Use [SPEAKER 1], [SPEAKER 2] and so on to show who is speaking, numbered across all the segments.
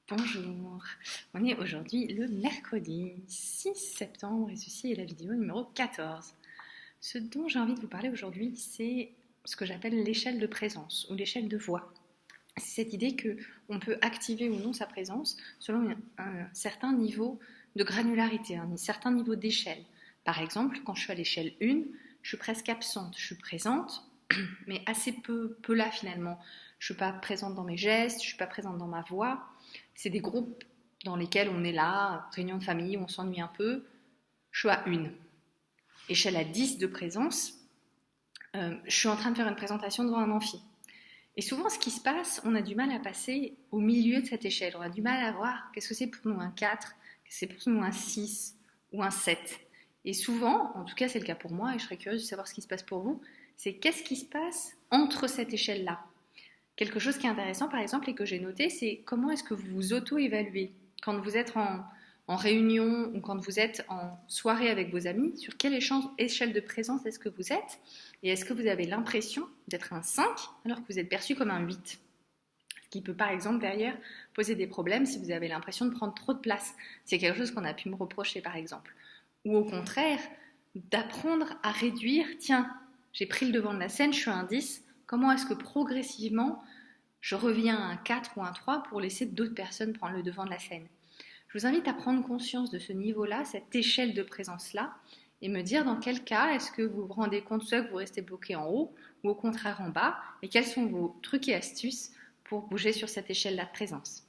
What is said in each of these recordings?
[SPEAKER 1] Bonjour, on est aujourd'hui le mercredi 6 septembre et ceci est la vidéo numéro 14. Ce dont j'ai envie de vous parler aujourd'hui, c'est ce que j'appelle l'échelle de présence ou l'échelle de voix. C'est cette idée qu'on peut activer ou non sa présence selon un certain niveau de granularité, un certain niveau d'échelle. Par exemple, quand je suis à l'échelle 1, je suis presque absente, je suis présente, mais assez peu là finalement. Je ne suis pas présente dans mes gestes, je ne suis pas présente dans ma voix. C'est des groupes dans lesquels on est là, réunion de famille, où on s'ennuie un peu. Je suis à 1. Échelle à 10 de présence, je suis en train de faire une présentation devant un amphi. Et souvent, ce qui se passe, on a du mal à passer au milieu de cette échelle. On a du mal à voir qu'est-ce que c'est pour nous un 4, qu'est-ce que c'est pour nous un 6 ou un 7. Et souvent, en tout cas c'est le cas pour moi, et je serais curieuse de savoir ce qui se passe pour vous, c'est qu'est-ce qui se passe entre cette échelle-là. Quelque chose qui est intéressant, par exemple, et que j'ai noté, c'est comment est-ce que vous vous auto-évaluez quand vous êtes en réunion ou quand vous êtes en soirée avec vos amis, sur quelle échelle de présence est-ce que vous êtes et est-ce que vous avez l'impression d'être un 5 alors que vous êtes perçu comme un 8. Ce qui peut par exemple derrière poser des problèmes si vous avez l'impression de prendre trop de place. C'est quelque chose qu'on a pu me reprocher par exemple. Ou au contraire, d'apprendre à réduire, tiens, j'ai pris le devant de la scène, je suis un 10, comment est-ce que progressivement je reviens à un 4 ou un 3 pour laisser d'autres personnes prendre le devant de la scène. Je vous invite à prendre conscience de ce niveau-là, cette échelle de présence-là, et me dire dans quel cas est-ce que vous vous rendez compte soit que vous restez bloqué en haut ou au contraire en bas, et quels sont vos trucs et astuces pour bouger sur cette échelle-là de présence.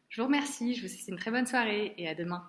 [SPEAKER 1] Je vous remercie, je vous souhaite une très bonne soirée et à demain.